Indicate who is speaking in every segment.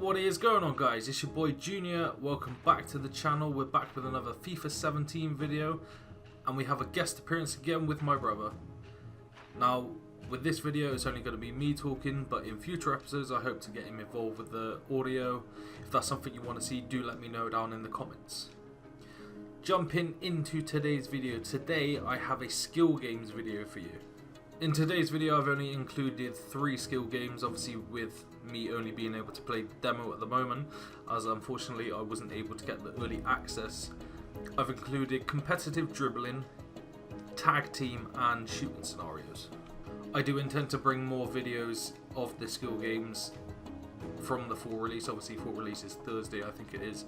Speaker 1: What is going on, guys? It's your boy Junior. Welcome back to the channel. We're back with another FIFA 17 video, and we have a guest appearance again with my brother. Now, with this video, it's only going to be me talking, but in future episodes, I hope to get him involved with the audio. If that's something you want to see, do let me know down in the comments. Jumping into today's video. Today, I have a skill games video for you. In today's video, I've only included 3 skill games, obviously with me only being able to play the demo at the moment, as unfortunately I wasn't able to get the early access. I've included competitive dribbling, tag team and shooting scenarios. I do intend to bring more videos of the skill games from the full release. Obviously full release is Thursday, I think it is.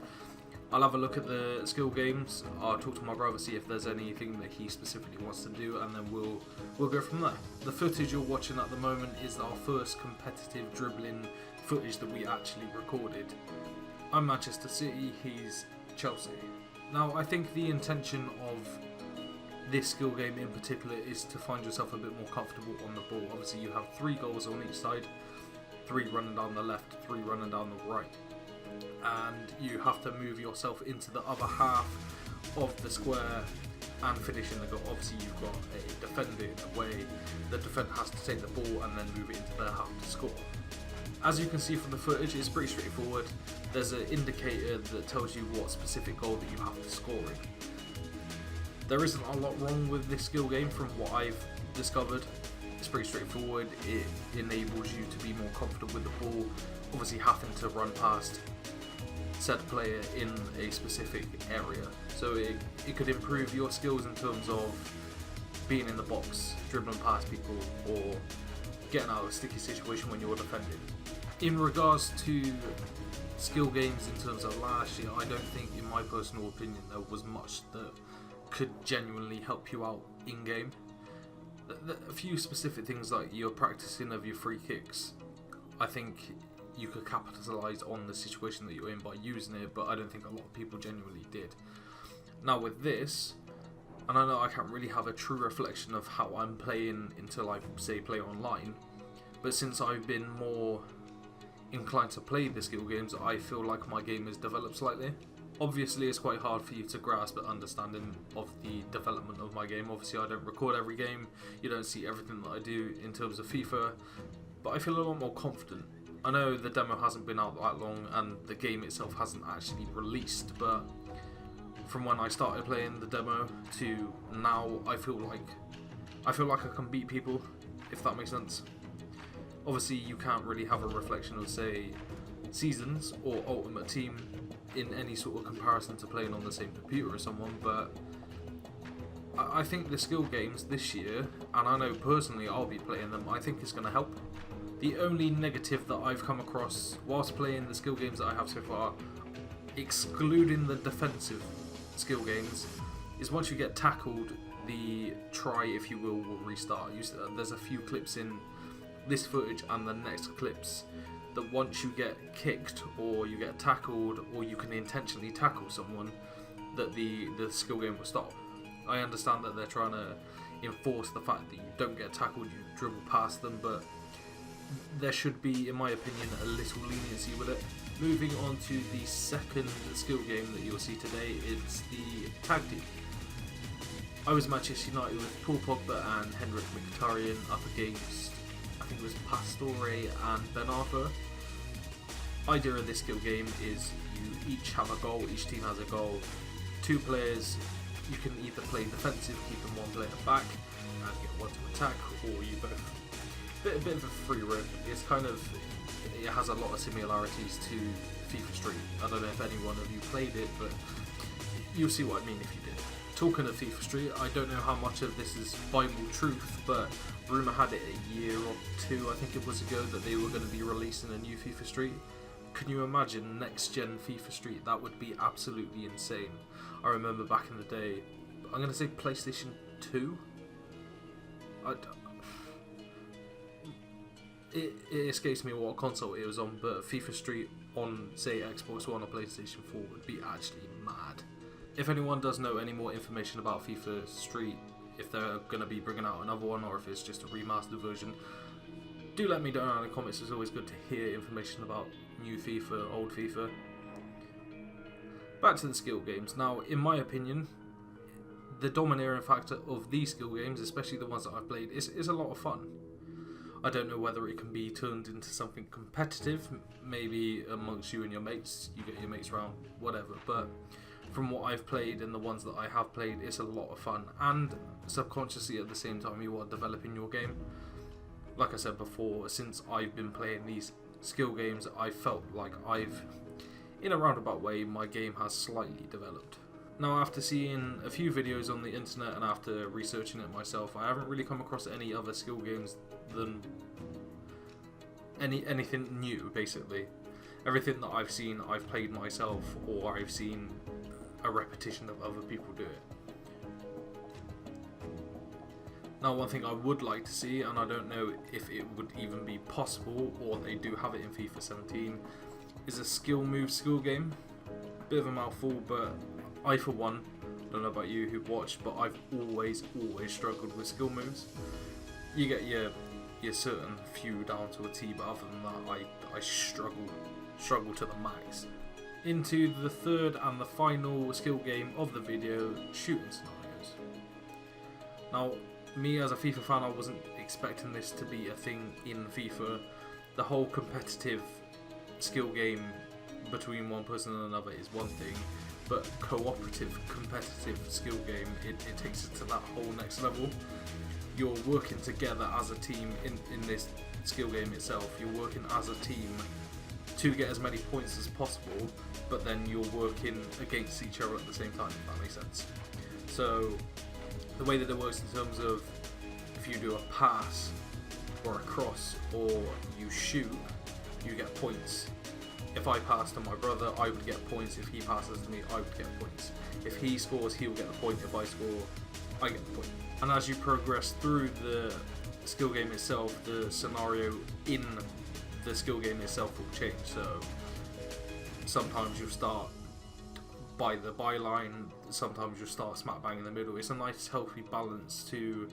Speaker 1: I'll have a look at the skill games, I'll talk to my brother, see if there's anything that he specifically wants to do, and then we'll go from there. The footage you're watching at the moment is our first competitive dribbling footage that we actually recorded. I'm Manchester City, he's Chelsea. Now, I think the intention of this skill game in particular is to find yourself a bit more comfortable on the ball. Obviously you have 3 goals on each side, 3 running down the left, 3 running down the right. And you have to move yourself into the other half of the square and finish in the goal. Obviously you've got a defender in the way. The defender has to take the ball and then move it into their half to score. As you can see from the footage, it's pretty straightforward. There's an indicator that tells you what specific goal that you have to score in. There isn't a lot wrong with this skill game from what I've discovered. It's pretty straightforward. It enables you to be more comfortable with the ball, obviously having to run past said player in a specific area. So it could improve your skills in terms of being in the box, dribbling past people, or getting out of a sticky situation when you're defending. In regards to skill games in terms of last year, I don't think, in my personal opinion, there was much that could genuinely help you out in-game. A few specific things like your practicing of your free kicks, I think you could capitalise on the situation that you're in by using it, but I don't think a lot of people genuinely did. Now with this, and I know I can't really have a true reflection of how I'm playing until I say play online, but since I've been more inclined to play the skill games, I feel like my game has developed slightly. Obviously it's quite hard for you to grasp an understanding of the development of my game. Obviously I don't record every game, you don't see everything that I do in terms of FIFA, but I feel a lot more confident. I know the demo hasn't been out that long and the game itself hasn't actually released, but from when I started playing the demo to now, I feel like I can beat people, if that makes sense. Obviously you can't really have a reflection of, say, Seasons or Ultimate Team in any sort of comparison to playing on the same computer as someone, but I think the skill games this year, and I know personally I'll be playing them, I think it's going to help. The only negative that I've come across whilst playing the skill games that I have so far, excluding the defensive skill games, is once you get tackled, the try, if you will restart. There's a few clips in this footage and the next clips that once you get kicked or you get tackled or you can intentionally tackle someone, that the skill game will stop. I understand that they're trying to enforce the fact that you don't get tackled, you dribble past them, but there should be, in my opinion, a little leniency with it. Moving on to the second skill game that you'll see today, it's the tag team. I was Manchester United with Paul Pogba and Henrik Mkhitaryan up against, I think it was Pastore and Ben Arthur. Idea of this skill game is you each have a goal, each team has a goal. 2 players, you can either play defensive, keeping 1 player back and get 1 to attack, or you both. A bit of a free roam. It has a lot of similarities to FIFA Street. I don't know if any one of you played it, but you'll see what I mean if you did. Talking of FIFA Street, I don't know how much of this is Bible truth, but rumour had it a year or 2, I think it was ago, that they were going to be releasing a new FIFA Street. Can you imagine next gen FIFA Street? That would be absolutely insane. I remember back in the day, I'm going to say PlayStation 2? It escapes me what console it was on, but FIFA Street on, say, Xbox One or PlayStation 4 would be actually mad. If anyone does know any more information about FIFA Street, if they're going to be bringing out another one or if it's just a remastered version, do let me know in the comments. It's always good to hear information about new FIFA, old FIFA. Back to the skill games. Now, in my opinion, the domineering factor of these skill games, especially the ones that I've played, is a lot of fun. I don't know whether it can be turned into something competitive, maybe amongst you and your mates, you get your mates round, whatever, but from what I've played and the ones that I have played, it's a lot of fun, and subconsciously at the same time you are developing your game. Like I said before, since I've been playing these skill games, I felt like in a roundabout way, my game has slightly developed. Now, after seeing a few videos on the internet and after researching it myself, I haven't really come across any other skill games than anything new, basically. Everything that I've seen, I've played myself, or I've seen a repetition of other people do it. Now, one thing I would like to see, and I don't know if it would even be possible, or they do have it in FIFA 17, is a skill game. Bit of a mouthful, but I, for one, don't know about you who watched, but I've always struggled with skill moves. You get your certain few down to a T, but other than that, I struggle to the max. Into the third and the final skill game of the video, shooting scenarios. Now, me as a FIFA fan, I wasn't expecting this to be a thing in FIFA. The whole competitive skill game between one person and another is one thing, but cooperative, competitive skill game, it takes it to that whole next level. You're working together as a team in this skill game itself. You're working as a team to get as many points as possible, but then you're working against each other at the same time, if that makes sense. So the way that it works in terms of if you do a pass or a cross or you shoot, you get points. If I pass to my brother, I would get points. If he passes to me, I would get points. If he scores, he will get the point. If I score, I get the point. And as you progress through the skill game itself, the scenario in the skill game itself will change. So sometimes you'll start by the byline, sometimes you'll start smack bang in the middle. It's a nice healthy balance to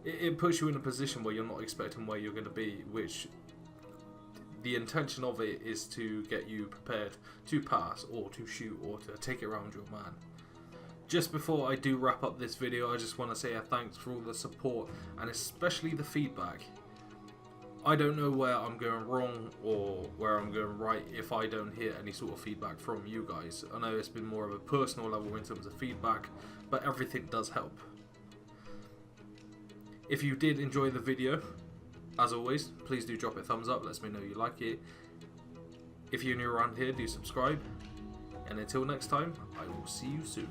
Speaker 1: it puts you in a position where you're not expecting where you're going to be, which the intention of it is to get you prepared to pass or to shoot or to take it around your man. Just before I do wrap up this video, I just want to say a thanks for all the support and especially the feedback. I don't know where I'm going wrong or where I'm going right if I don't hear any sort of feedback from you guys. I know it's been more of a personal level in terms of feedback, but everything does help. If you did enjoy the video, as always, please do drop it a thumbs up, let me know you like it. If you're new around here, do subscribe. And until next time, I will see you soon.